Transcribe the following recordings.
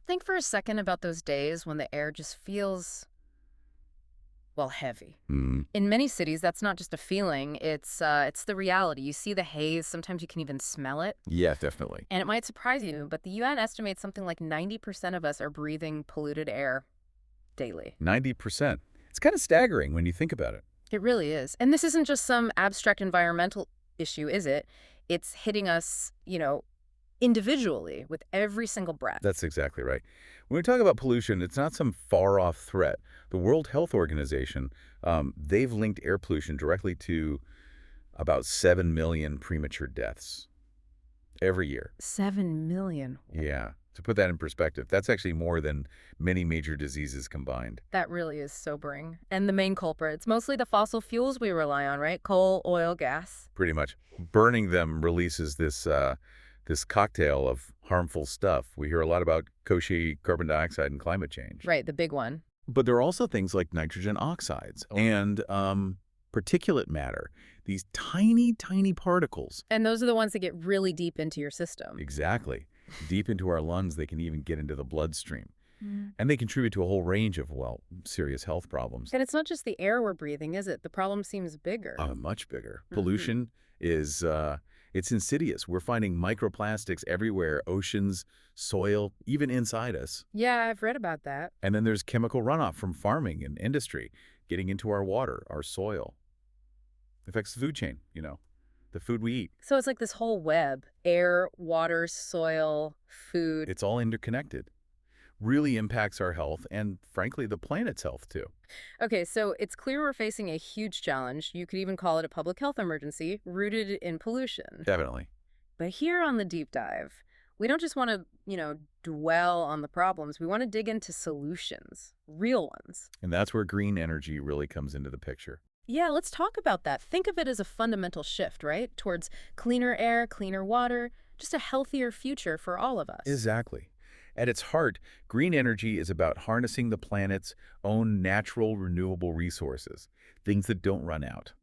Think for a second about those days when the air just feels, well, heavy. Mm, In many cities, that's not just a feeling, it's the reality. You see the haze, sometimes you can even smell it. yeah, definitely. And it might surprise you, but the UN estimates something like 90% of us are breathing polluted air daily. 90%. It's kind of staggering when you think about it. It really is. And this isn't just some abstract environmental issue, is it? It's hitting us, individually with every single breath. That's exactly right. When we talk about pollution, it's not some far-off threat. The World Health Organization, they've linked air pollution directly to about 7 million premature deaths every year. 7 million. Yeah. To put that in perspective, that's actually more than many major diseases combined. That really is sobering. And the main culprits, mostly the fossil fuels we rely on, right? Coal, oil, gas. Pretty much. Burning them releases this cocktail of harmful stuff. We hear a lot about Kochi, carbon dioxide, and climate change. Right, the big one. But there are also things like nitrogen oxides and particulate matter, these tiny, tiny particles. And those are the ones that get really deep into your system. Exactly. Deep into our lungs, they can even get into the bloodstream. Mm. And they contribute to a whole range of, well, serious health problems. And it's not just the air we're breathing, is it? The problem seems bigger. Much bigger. Mhm. Pollution is, it's insidious. We're finding microplastics everywhere, oceans, soil, even inside us. Yeah, I've read about that. And then there's chemical runoff from farming and industry getting into our water, our soil. It affects the food chain, the food we eat. So it's like this whole web: air, water, soil, food. It's all interconnected. Really impacts our health and, frankly, the planet's health, too. Okay, so it's clear we're facing a huge challenge. You could even call it a public health emergency rooted in pollution. Definitely. But here on the deep dive, we don't just want to, dwell on the problems. We want to dig into solutions, real ones. And that's where green energy really comes into the picture. Yeah, let's talk about that. Think of it as a fundamental shift, right? Towards cleaner air, cleaner water, just a healthier future for all of us. Exactly. At its heart, green energy is about harnessing the planet's own natural renewable resources, things that don't run out.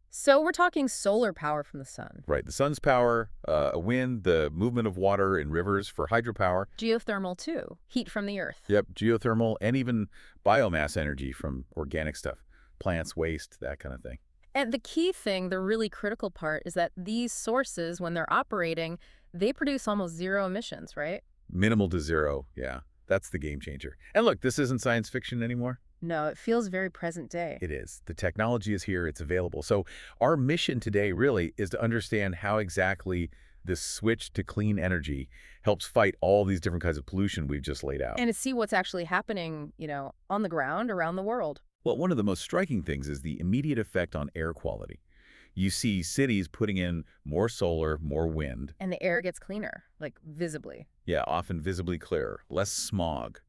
So we're talking solar power from the sun, Right, the sun's power, wind, the movement of water in rivers for hydropower. geothermal too, heat from the earth. Yep, geothermal, and even biomass energy from organic stuff, plants, waste, that kind of thing. And the key thing, the really critical part, is that these sources, when they're operating, they produce almost zero emissions, right? Minimal to zero, yeah. That's the game changer. And look, this isn't science fiction anymore. No, it feels very present day. It is. The technology is here. It's available. So our mission today really is to understand how exactly this switch to clean energy helps fight all these different kinds of pollution we've just laid out. And to see what's actually happening, on the ground around the world. Well, one of the most striking things is the immediate effect on air quality. You see cities putting in more solar, more wind. And the air gets cleaner, like visibly. Yeah, often visibly clearer, less smog.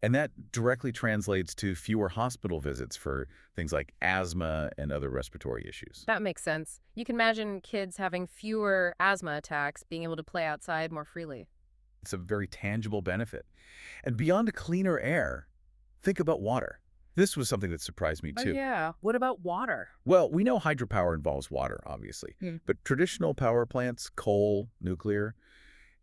And that directly translates to fewer hospital visits for things like asthma and other respiratory issues. That makes sense. You can imagine kids having fewer asthma attacks, being able to play outside more freely. It's a very tangible benefit. And beyond cleaner air, think about water. This was something that surprised me, too. Yeah. What about water? Well, we know hydropower involves water, obviously. Hmm. But traditional power plants, coal, nuclear,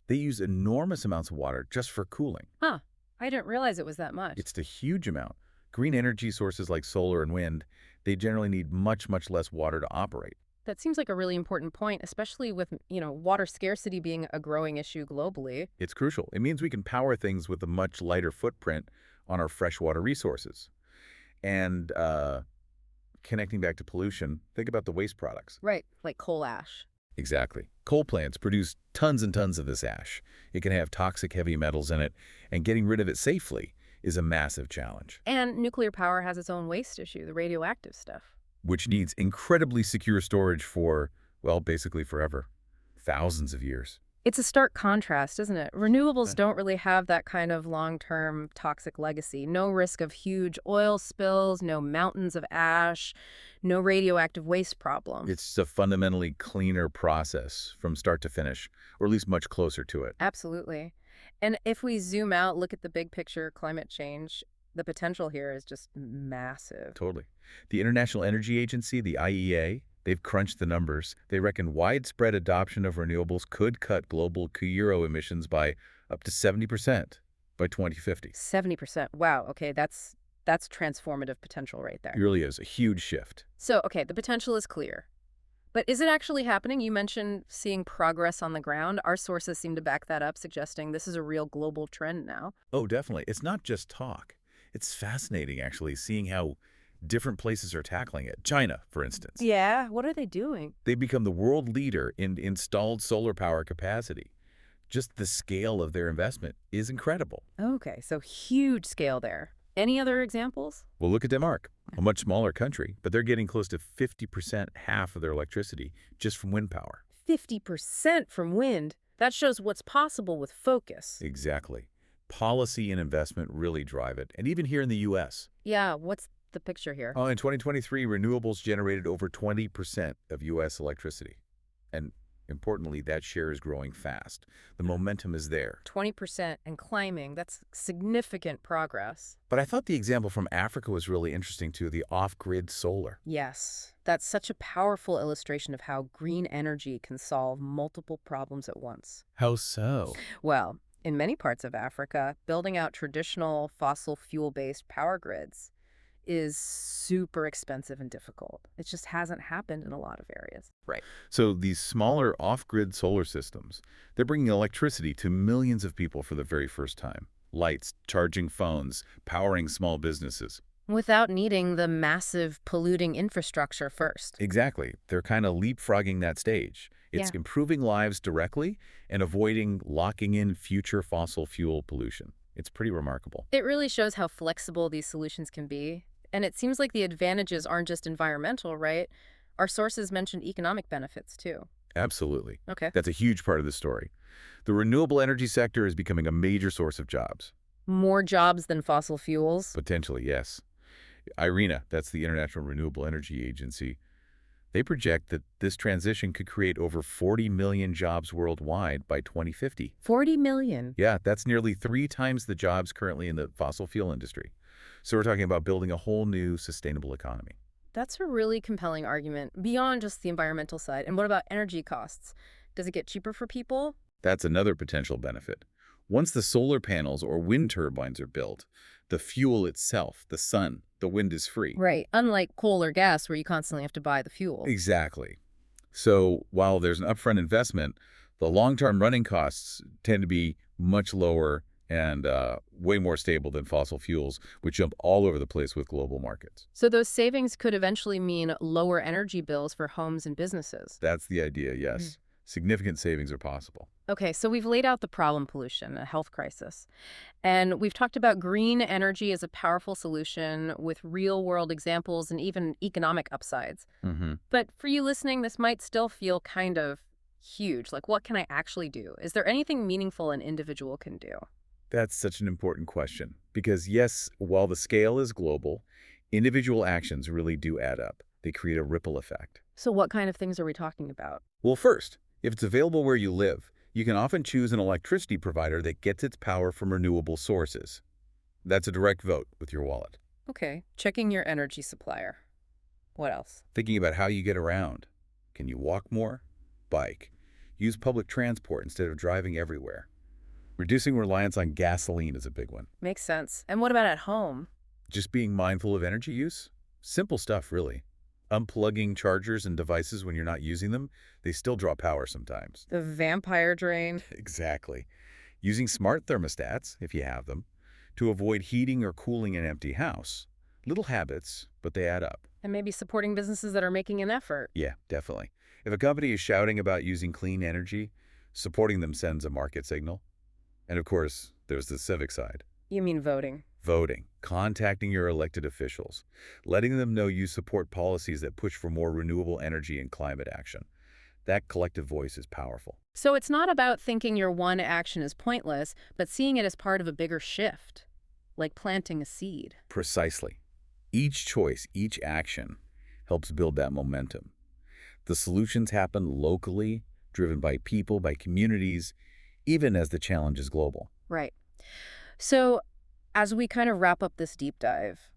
they use enormous amounts of water just for cooling. Huh. I didn't realize it was that much. It's a huge amount. Green energy sources like solar and wind, they generally need much, much less water to operate. That seems like a really important point, especially with, water scarcity being a growing issue globally. It's crucial. It means we can power things with a much lighter footprint on our freshwater resources. And connecting back to pollution, think about the waste products. Right, like coal ash. Exactly. Coal plants produce tons and tons of this ash. It can have toxic heavy metals in it, and getting rid of it safely is a massive challenge, And nuclear power has its own waste issue, the radioactive stuff. which needs incredibly secure storage for, well, basically forever. Thousands of years. It's a stark contrast, isn't it? Renewables Right. don't really have that kind of long-term toxic legacy. No risk of huge oil spills, no mountains of ash, no radioactive waste problems. It's a fundamentally cleaner process from start to finish, or at least much closer to it. Absolutely. And if we zoom out, look at the big picture, climate change, the potential here is just massive. Totally. The International Energy Agency, the IEA, they've crunched the numbers. They reckon widespread adoption of renewables could cut global CO2 emissions by up to 70%. by 2050. 70%. Wow. Okay, that's transformative potential right It there. really is a huge shift. So, okay, the potential is clear. But is it actually happening? You mentioned seeing progress on the ground. Our sources seem to back that up, suggesting this is a real global trend now. Oh, definitely. It's not just talk. It's fascinating, actually, seeing how different places are tackling it. China, for instance. Yeah, what are they doing? They've become the world leader in installed solar power capacity. Just the scale of their investment is incredible. Okay, so huge scale there. Any other examples? Well, look at Denmark, a much smaller country, but they're getting close to 50%, half of their electricity, just from wind power. 50% from wind. That shows what's possible with focus. Exactly. Policy and investment really drive it, and even here in the U.S. Yeah, what's the picture here? In 2023, renewables generated over 20% of U.S. electricity. And importantly, that share is growing fast. The momentum is there. 20% and climbing. That's significant progress. But I thought the example from Africa was really interesting too, the off-grid solar. Yes, that's such a powerful illustration of how green energy can solve multiple problems at once. How so? Well, in many parts of Africa, building out traditional fossil fuel-based power grids is super expensive and difficult. It just hasn't happened in a lot of areas. Right. So these smaller off-grid solar systems, they're bringing electricity to millions of people for the very first time. Lights, charging phones, powering small businesses. Without needing the massive polluting infrastructure first. Exactly. They're kind of leapfrogging that stage. It's Yeah. improving lives directly and avoiding locking in future fossil fuel pollution. It's pretty remarkable. It really shows how flexible these solutions can be. And it seems like the advantages aren't just environmental, right? Our sources mentioned economic benefits, too. Absolutely. Okay. That's a huge part of the story. The renewable energy sector is becoming a major source of jobs. More jobs than fossil fuels? Potentially, yes. IRENA, that's the International Renewable Energy Agency, they project that this transition could create over 40 million jobs worldwide by 2050. 40 million. Yeah, that's nearly 3 times the jobs currently in the fossil fuel industry. So we're talking about building a whole new sustainable economy. That's a really compelling argument, beyond just the environmental side. And what about energy costs? Does it get cheaper for people? That's another potential benefit. Once the solar panels or wind turbines are built, the fuel itself, the sun, the wind is free. Right, unlike coal or gas where you constantly have to buy the fuel. Exactly. So while there's an upfront investment, the long-term running costs tend to be much lower and way more stable than fossil fuels, which jump all over the place with global markets. So those savings could eventually mean lower energy bills for homes and businesses. That's the idea, yes. Significant savings are possible. Okay, so we've laid out the problem pollution, a health crisis. And we've talked about green energy as a powerful solution with real-world examples and even economic upsides. Mm-hmm. But for you listening, this might still feel kind of huge. Like, what can I actually do? Is there anything meaningful an individual can do? That's such an important question because, yes, while the scale is global, individual actions really do add up. They create a ripple effect. So what kind of things are we talking about? Well, first, if it's available where you live, you can often choose an electricity provider that gets its power from renewable sources. That's a direct vote with your wallet. Okay, checking your energy supplier. What else? Thinking about how you get around. Can you walk more? Bike. Use public transport instead of driving everywhere. Reducing reliance on gasoline is a big one. Makes sense. And what about at home? Just being mindful of energy use? Simple stuff, really. Unplugging chargers and devices when you're not using them, they still draw power sometimes. The vampire drain. Exactly. Using smart thermostats, if you have them, to avoid heating or cooling an empty house. Little habits, but they add up. And maybe supporting businesses that are making an effort. Yeah, definitely. If a company is shouting about using clean energy, supporting them sends a market signal. And of course, there's the civic side. You mean voting? Voting, contacting your elected officials, letting them know you support policies that push for more renewable energy and climate action. That collective voice is powerful. So it's not about thinking your one action is pointless, but seeing it as part of a bigger shift, like planting a seed. Precisely. Each choice, each action helps build that momentum. The solutions happen locally, driven by people, by communities, even as the challenge is global. Right. So as we kind of wrap up this deep dive,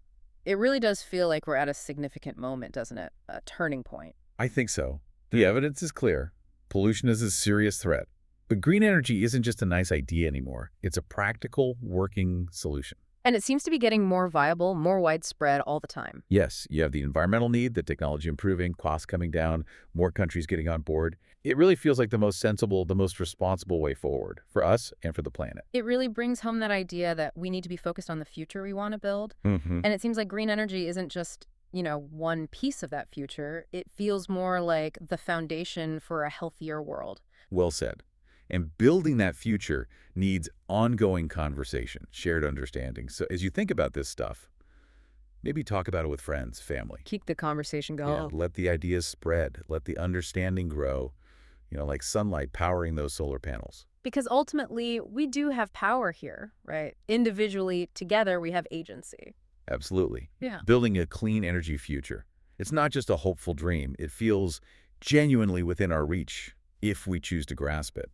it really does feel like we're at a significant moment, doesn't it? A turning point. I think so. The evidence is clear. Pollution is a serious threat. But green energy isn't just a nice idea anymore. It's a practical, working solution. And it seems to be getting more viable, more widespread all the time. Yes, you have the environmental need, the technology improving, costs coming down, more countries getting on board. It really feels like the most sensible, the most responsible way forward for us and for the planet. It really brings home that idea that we need to be focused on the future we want to build. Hmm. And it seems like green energy isn't just, one piece of that future. It feels more like the foundation for a healthier world. Well said. And building that future needs ongoing conversation, shared understanding. So as you think about this stuff, maybe talk about it with friends, family. Keep the conversation Yeah, going. let the ideas spread, let the understanding grow, like sunlight powering those solar panels. Because ultimately, we do have power here, right? Individually, together, we have agency. Absolutely. Yeah. Building a clean energy future. It's not just a hopeful dream. It feels genuinely within our reach if we choose to grasp it.